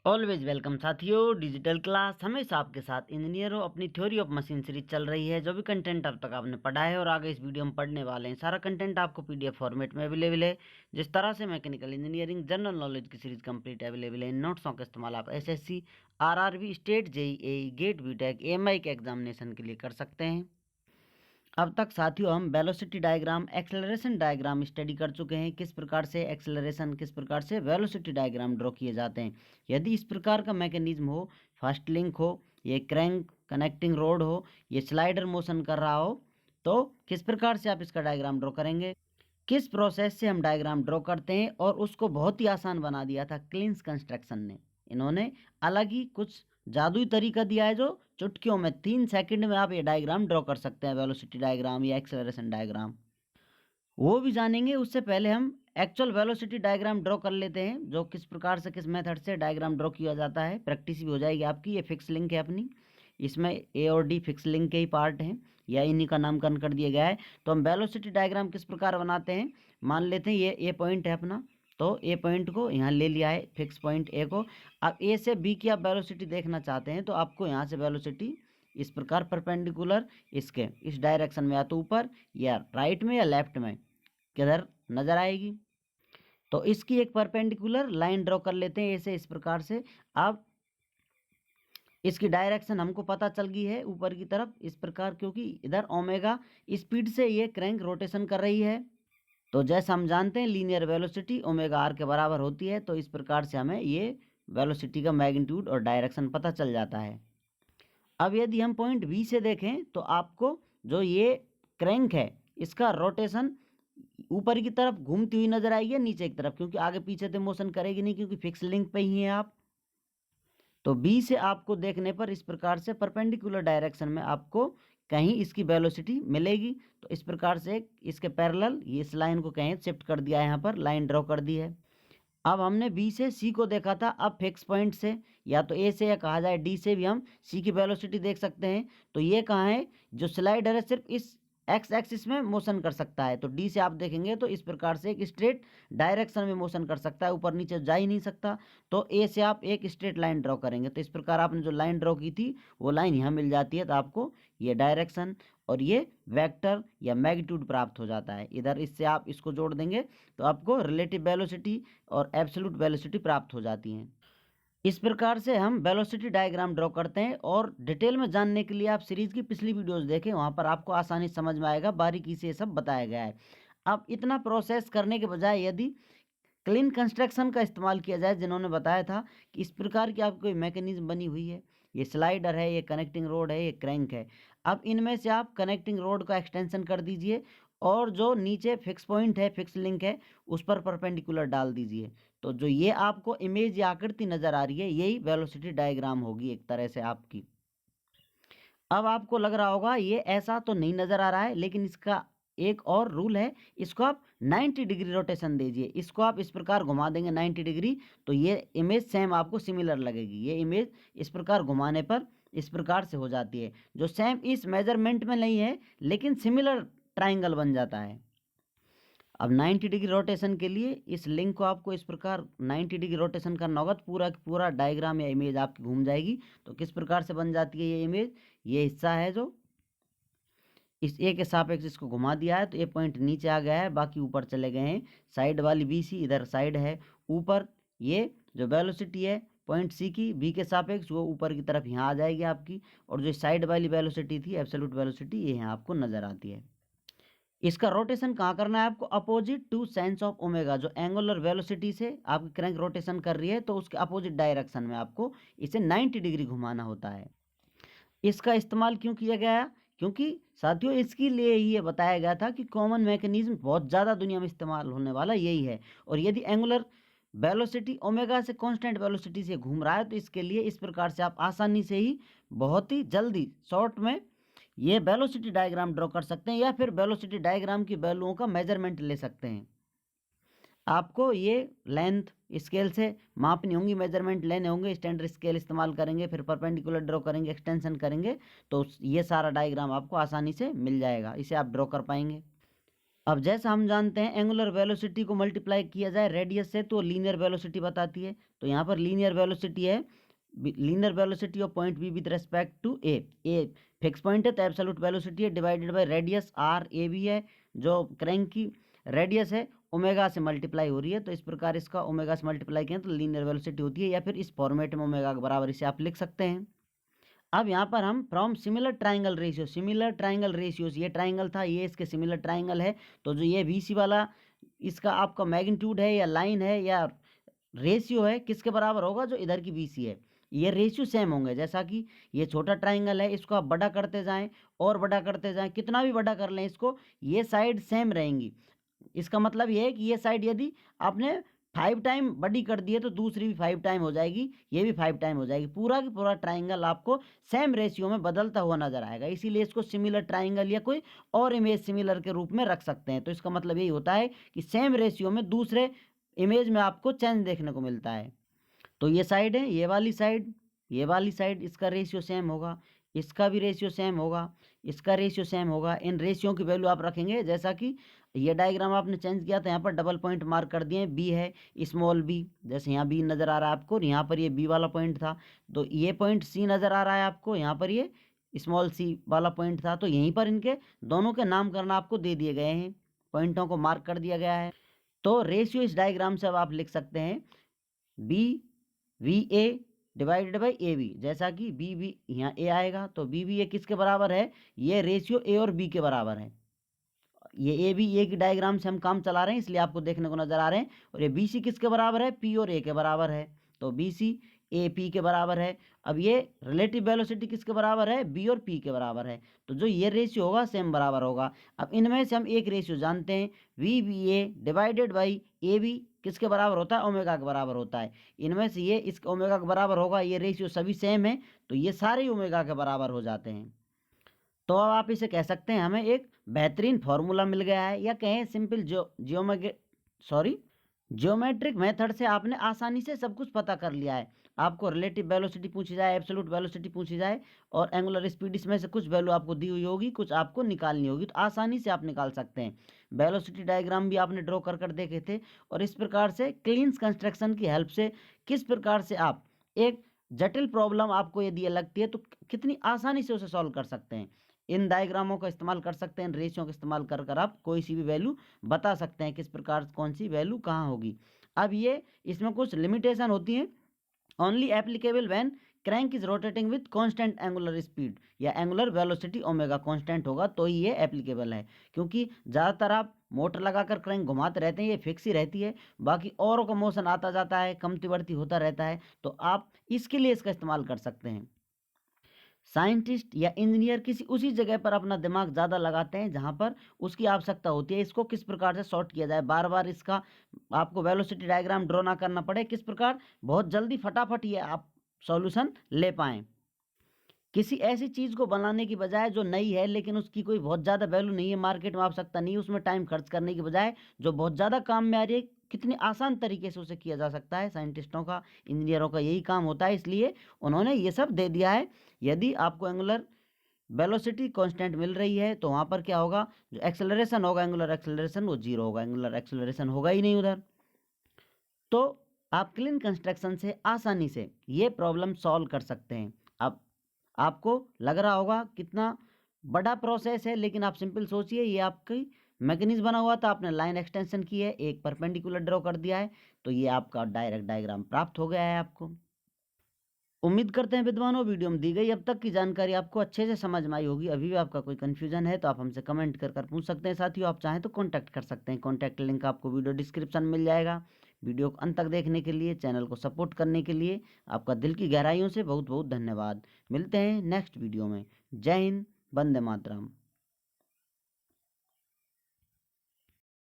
Always welcome साथियों, digital class हमेशा आपके साथ। इंजीनियर हो, अपनी थ्योरी ऑफ मशीन सीरीज चल रही है। जो भी कंटेंट अब तक आपने पढ़ा है और आगे इस वीडियो में पढ़ने वाले हैं, सारा कंटेंट आपको पीडीएफ फॉर्मेट में अवेलेबल है। जिस तरह से मैकेनिकल इंजीनियरिंग जनरल नॉलेज की सीरीज कंप्लीट अवेलेबल है, इन नोट्सों का इस्तेमाल आप SSC, RRB, state, JEE, GATE, BTech, AMI के एग्जामिनेशन के लिए कर सकते हैं। अब तक साथियों हम velocity diagram, acceleration diagram study कर चुके हैं। किस प्रकार से एक्सेलरेशन, किस प्रकार से वेलोसिटी डायग्राम ड्रॉ किए जाते हैं। यदि इस प्रकार का मैकेनिज्म हो, फर्स्ट लिंक हो, ये क्रैंक कनेक्टिंग रोड हो, ये स्लाइडर मोशन कर रहा हो, तो किस प्रकार से आप इसका डायग्राम ड्रॉ करेंगे, किस प्रोसेस से हम डायग्राम ड्रॉ करते हैं। और उसको बहुत ही आसान बना दिया था क्लींस कंस्ट्रक्शन ने। इन्होंने अलग ही कुछ जादुई तरीका दिया है, जो चुटकियों में 3 सेकंड में आप ये डायग्राम ड्रॉ कर सकते हैं, वेलोसिटी डायग्राम या एक्सेलरेशन डायग्राम। वो भी जानेंगे। उससे पहले हम एक्चुअल वेलोसिटी डायग्राम ड्रॉ कर लेते हैं, जो किस प्रकार से, किस मेथड से डायग्राम ड्रॉ किया जाता है। प्रैक्टिस भी हो जाएगी आपकी। ये फिक्स लिंक है अपनी, इसमें ए और डी फिक्स लिंक के ही पार्ट हैं, या इन्हीं का नामकरण कर दिया गया है। तो हम वेलोसिटी डायग्राम किस प्रकार बनाते हैं, मान लेते हैं ये ए पॉइंट है अपना, तो ए पॉइंट को यहाँ ले लिया है, फिक्स पॉइंट ए को। अब ए से बी की आप वेलोसिटी देखना चाहते हैं, तो आपको यहाँ से वेलोसिटी इस प्रकार परपेंडिकुलर इसके इस डायरेक्शन में, या तो ऊपर या राइट में या लेफ्ट में किधर नजर आएगी। तो इसकी एक परपेंडिकुलर लाइन ड्रॉ कर लेते हैं ऐसे, इस प्रकार से। अब इसकी डायरेक्शन हमको पता चल गई है ऊपर की तरफ इस प्रकार, क्योंकि इधर ओमेगा स्पीड से ये क्रैंक रोटेशन कर रही है। तो जैसा हम जानते हैं लीनियर वेलोसिटी ओमेगा आर के बराबर होती है, तो इस प्रकार से हमें ये वेलोसिटी का मैग्नीट्यूड और डायरेक्शन पता चल जाता है। अब यदि हम पॉइंट बी से देखें, तो आपको जो ये क्रैंक है इसका रोटेशन ऊपर की तरफ घूमती हुई नजर आएगी, नीचे की तरफ, क्योंकि आगे पीछे तो मोशन करेगी नहीं, क्योंकि फिक्स लिंक पे ही हैं आप। तो बी से आपको देखने पर इस प्रकार से परपेंडिकुलर डायरेक्शन में आपको कहीं इसकी वेलोसिटी मिलेगी। तो इस प्रकार से इसके पैरेलल ये इस लाइन को कहीं शिफ्ट कर दिया है, यहाँ पर लाइन ड्रॉ कर दी है। अब हमने बी से सी को देखा था, अब फिक्स पॉइंट से या तो ए से या कहा जाए डी से भी हम सी की वेलोसिटी देख सकते हैं। तो ये कहाँ है, जो स्लाइडर है सिर्फ इस एक्स एक्सिस में मोशन कर सकता है। तो डी से आप देखेंगे तो इस प्रकार से एक स्ट्रेट डायरेक्शन में मोशन कर सकता है, ऊपर नीचे जा ही नहीं सकता। तो ए से आप एक स्ट्रेट लाइन ड्रॉ करेंगे, तो इस प्रकार आपने जो लाइन ड्रॉ की थी वो लाइन यहाँ मिल जाती है। तो आपको ये डायरेक्शन और ये वेक्टर या मैग्नीट्यूड प्राप्त हो जाता है। इधर इससे आप इसको जोड़ देंगे तो आपको रिलेटिव वेलोसिटी और एब्सोल्यूट वेलोसिटी प्राप्त हो जाती हैं। इस प्रकार से हम वेलोसिटी डायग्राम ड्रॉ करते हैं। और डिटेल में जानने के लिए आप सीरीज की पिछली वीडियोस देखें, वहां पर आपको आसानी से समझ में आएगा, बारीकी से ये सब बताया गया है। अब इतना प्रोसेस करने के बजाय यदि क्लीन कंस्ट्रक्शन का इस्तेमाल किया जाए, जिन्होंने बताया था कि इस प्रकार की आपकी कोई मैकेनिज्म बनी हुई है, ये स्लाइडर है, ये कनेक्टिंग रोड है, ये क्रैंक है। अब इनमें से आप कनेक्टिंग रोड का एक्सटेंशन कर दीजिए, और जो नीचे फिक्स पॉइंट है, फिक्स लिंक है, उस पर परपेंडिकुलर डाल दीजिए। तो जो ये आपको इमेज या आकृति नज़र आ रही है, यही वेलोसिटी डायग्राम होगी एक तरह से आपकी। अब आपको लग रहा होगा ये ऐसा तो नहीं नज़र आ रहा है, लेकिन इसका एक और रूल है। इसको आप 90 डिग्री रोटेशन दीजिए, इसको आप इस प्रकार घुमा देंगे 90 डिग्री, तो ये इमेज सेम आपको सिमिलर लगेगी। ये इमेज इस प्रकार घुमाने पर इस प्रकार से हो जाती है, जो सेम इस मेजरमेंट में नहीं है, लेकिन सिमिलर ट्राइंगल बन जाता है। अब 90 डिग्री रोटेशन के लिए इस लिंक को आपको इस प्रकार 90 डिग्री रोटेशन करना होगा, तो पूरा पूरा डायग्राम या इमेज आपकी घूम जाएगी। तो किस प्रकार से बन जाती है ये इमेज, ये हिस्सा है जो इस ए के सापेक्ष इसको घुमा दिया है, तो ये पॉइंट नीचे आ गया है, बाकी ऊपर चले गए हैं। साइड वाली बी सी इधर साइड है, ऊपर ये जो वेलोसिटी है पॉइंट सी की बी के सापेक्ष, वो ऊपर की तरफ यहाँ आ जाएगी आपकी। और जो साइड वाली वेलोसिटी थी, एब्सोल्यूट वेलोसिटी, ये यहाँ आपको नजर आती है। इसका रोटेशन कहाँ करना है आपको, opposite to sense of omega. जो एंगुलर वेलोसिटी से आपकी क्रैंक रोटेशन कर रही है, तो उसके अपोजिट डायरेक्शन में आपको इसे 90 डिग्री घुमाना होता है। इसका इस्तेमाल क्यों किया गया, क्योंकि साथियों इसके लिए ही ये बताया गया था कि कॉमन मैकेनिज्म बहुत ज़्यादा दुनिया में इस्तेमाल होने वाला यही है। और यदि एंगुलर वेलोसिटी ओमेगा से कांस्टेंट वेलोसिटी से घूम रहा है, तो इसके लिए इस प्रकार से आप आसानी से ही बहुत ही जल्दी शॉर्ट में ये वेलोसिटी डायग्राम ड्रॉ कर सकते हैं, या फिर वेलोसिटी डायग्राम की वैल्यूओं का मेजरमेंट ले सकते हैं। आपको ये लेंथ स्केल से मापनी होंगी, मेजरमेंट लेने होंगे, स्टैंडर्ड स्केल इस्तेमाल करेंगे, फिर परपेंडिकुलर ड्रॉ करेंगे, एक्सटेंशन करेंगे, तो ये सारा डायग्राम आपको आसानी से मिल जाएगा, इसे आप ड्रॉ कर पाएंगे। अब जैसा हम जानते हैं एंगुलर वेलोसिटी को मल्टीप्लाई किया जाए रेडियस से तो लीनियर वेलोसिटी बताती है। तो यहाँ पर लीनियर वेलोसिटी है, linear velocity of point B with respect to A fix point है तो एब्सोल्यूट वेलोसिटी है divided by radius R A भी है, जो क्रैंक की रेडियस है ओमेगा से मल्टीप्लाई हो रही है। तो इस प्रकार इसका ओमेगा से मल्टीप्लाई किया तो लीनियर वेलोसिटी होती है, या फिर इस फॉर्मेट में ओमेगा के बराबर इसे आप लिख सकते हैं। अब यहाँ पर हम from similar triangle ratio, similar triangle ratios, ये ट्राइंगल था, ये इसके सिमिलर ट्राइंगल है, तो जो ये BC वाला इसका आपका मैग्नीट्यूड है या लाइन है या रेशियो है किसके बराबर होगा, जो इधर की BC है, ये रेशियो सेम होंगे। जैसा कि ये छोटा ट्राइंगल है, इसको आप बड़ा करते जाएं और बड़ा करते जाएं, कितना भी बड़ा कर लें इसको, ये साइड सेम रहेंगी। इसका मतलब ये है कि ये साइड यदि आपने 5 टाइम बड़ी कर दी है तो दूसरी भी 5 टाइम हो जाएगी, ये भी 5 टाइम हो जाएगी। पूरा की पूरा ट्राइंगल आपको सेम रेशियो में बदलता हुआ नजर आएगा, इसीलिए इसको सिमिलर ट्राइंगल या कोई और इमेज सिमिलर के रूप में रख सकते हैं। तो इसका मतलब यही होता है कि सेम रेशियो में दूसरे इमेज में आपको चेंज देखने को मिलता है। तो ये साइड है, ये वाली साइड, ये वाली साइड, इसका रेशियो सेम होगा, इसका भी रेशियो सेम होगा, इसका रेशियो सेम होगा। इन रेशियो की वैल्यू आप रखेंगे। जैसा कि ये डायग्राम आपने चेंज किया तो यहाँ पर डबल पॉइंट मार्क कर दिए, बी है स्मॉल बी, जैसे यहाँ बी नज़र आ रहा है आपको, यहाँ पर ये बी वाला पॉइंट था, तो ये पॉइंट सी नज़र आ रहा है आपको, यहाँ पर ये स्मॉल सी वाला पॉइंट था। तो यहीं पर इनके दोनों के नामकरण आपको दे दिए गए हैं, पॉइंटों को मार्क कर दिया गया है। तो रेशियो इस डायग्राम से अब आप लिख सकते हैं BVA डिवाइडेड बाई AB, जैसा कि BB यहाँ A आएगा तो BBA किसके बराबर है, ये रेशियो A और B के बराबर है। ये A की डायग्राम से हम काम चला रहे हैं इसलिए आपको देखने को नजर आ रहे हैं। और ये BC किसके बराबर है, P और A के बराबर है, तो BC AP के बराबर है। अब ये रिलेटिव वेलोसिटी किसके बराबर है, B और P के बराबर है, तो जो ये रेशियो होगा सेम बराबर होगा। अब इनमें से हम एक रेशियो जानते हैं, VBA डिवाइडेड बाई AB किसके बराबर होता है, ओमेगा के बराबर होता है। इनमें से ये इस ओमेगा के बराबर होगा, ये रेशियो सभी सेम है तो ये सारे ओमेगा के बराबर हो जाते हैं। तो अब आप इसे कह सकते हैं हमें एक बेहतरीन फॉर्मूला मिल गया है, या कहें सिंपल जियोमेट्रिक मेथड से आपने आसानी से सब कुछ पता कर लिया है। आपको रिलेटिव वेलोसिटी पूछी जाए, एब्सोल्यूट वेलोसिटी पूछी जाए और एंगुलर स्पीड, इसमें से कुछ वैल्यू आपको दी हुई होगी, कुछ आपको निकालनी होगी, तो आसानी से आप निकाल सकते हैं। वेलोसिटी डायग्राम भी आपने ड्रॉ कर देखे थे, और इस प्रकार से क्लीन्स कंस्ट्रक्शन की हेल्प से किस प्रकार से आप एक जटिल प्रॉब्लम आपको यदि लगती है तो कितनी आसानी से उसे सॉल्व कर सकते हैं। इन डायग्रामों का इस्तेमाल कर सकते हैं, इन रेशियो का इस्तेमाल कर कर आप कोई सी भी वैल्यू बता सकते हैं किस प्रकार कौन सी वैल्यू कहाँ होगी। अब ये इसमें कुछ लिमिटेशन होती हैं, only applicable when crank is rotating with constant angular speed या एंगुलर वेलोसिटी ओमेगा कांस्टेंट होगा तो ही ये एप्लीकेबल है। क्योंकि ज़्यादातर आप मोटर लगाकर क्रैंक घुमाते रहते हैं, ये फिक्स ही रहती है, बाकी औरों का मोशन आता जाता है, कमती बढ़ती होता रहता है, तो आप इसके लिए इसका इस्तेमाल कर सकते हैं। साइंटिस्ट या इंजीनियर किसी उसी जगह पर अपना दिमाग ज़्यादा लगाते हैं जहाँ पर उसकी आवश्यकता होती है, इसको किस प्रकार से सॉर्ट किया जाए, बार बार इसका आपको वेलोसिटी डायग्राम ड्रॉ ना करना पड़े, किस प्रकार बहुत जल्दी फटाफट ये आप सॉल्यूशन ले पाएँ। किसी ऐसी चीज़ को बनाने की बजाय जो नई है लेकिन उसकी कोई बहुत ज़्यादा वैल्यू नहीं है, मार्केट में आवश्यकता नहीं है, उसमें टाइम खर्च करने की बजाय जो बहुत ज़्यादा काम में आ रही है, कितनी आसान तरीके से उसे किया जा सकता है। साइंटिस्टों का, इंजीनियरों का यही काम होता है, इसलिए उन्होंने ये सब दे दिया है। यदि आपको एंगुलर वेलोसिटी कांस्टेंट मिल रही है तो वहाँ पर क्या होगा, जो एक्सेलरेशन होगा, एंगुलर एक्सेलरेशन, वो जीरो होगा, एंगुलर एक्सेलरेशन होगा ही नहीं उधर। तो आप क्लीन कंस्ट्रक्शन से आसानी से ये प्रॉब्लम सॉल्व कर सकते हैं। अब आपको लग रहा होगा कितना बड़ा प्रोसेस है, लेकिन आप सिंपल सोचिए, ये आपकी मैकेनिज्म बना हुआ था, आपने लाइन एक्सटेंशन की है, एक परपेंडिकुलर ड्रॉ कर दिया है, तो ये आपका डायरेक्ट डायग्राम प्राप्त हो गया है आपको। उम्मीद करते हैं विद्वानों वीडियो में दी गई अब तक की जानकारी आपको अच्छे से समझ में आई होगी। अभी भी आपका कोई कन्फ्यूजन है तो आप हमसे कमेंट कर पूछ सकते हैं। साथियों, आप चाहें तो कॉन्टैक्ट कर सकते हैं, कॉन्टैक्ट लिंक आपको वीडियो डिस्क्रिप्शन में मिल जाएगा। वीडियो को अंत तक देखने के लिए, चैनल को सपोर्ट करने के लिए आपका दिल की गहराइयों से बहुत बहुत धन्यवाद। मिलते हैं नेक्स्ट वीडियो में। जय हिंद, वंदे मातरम।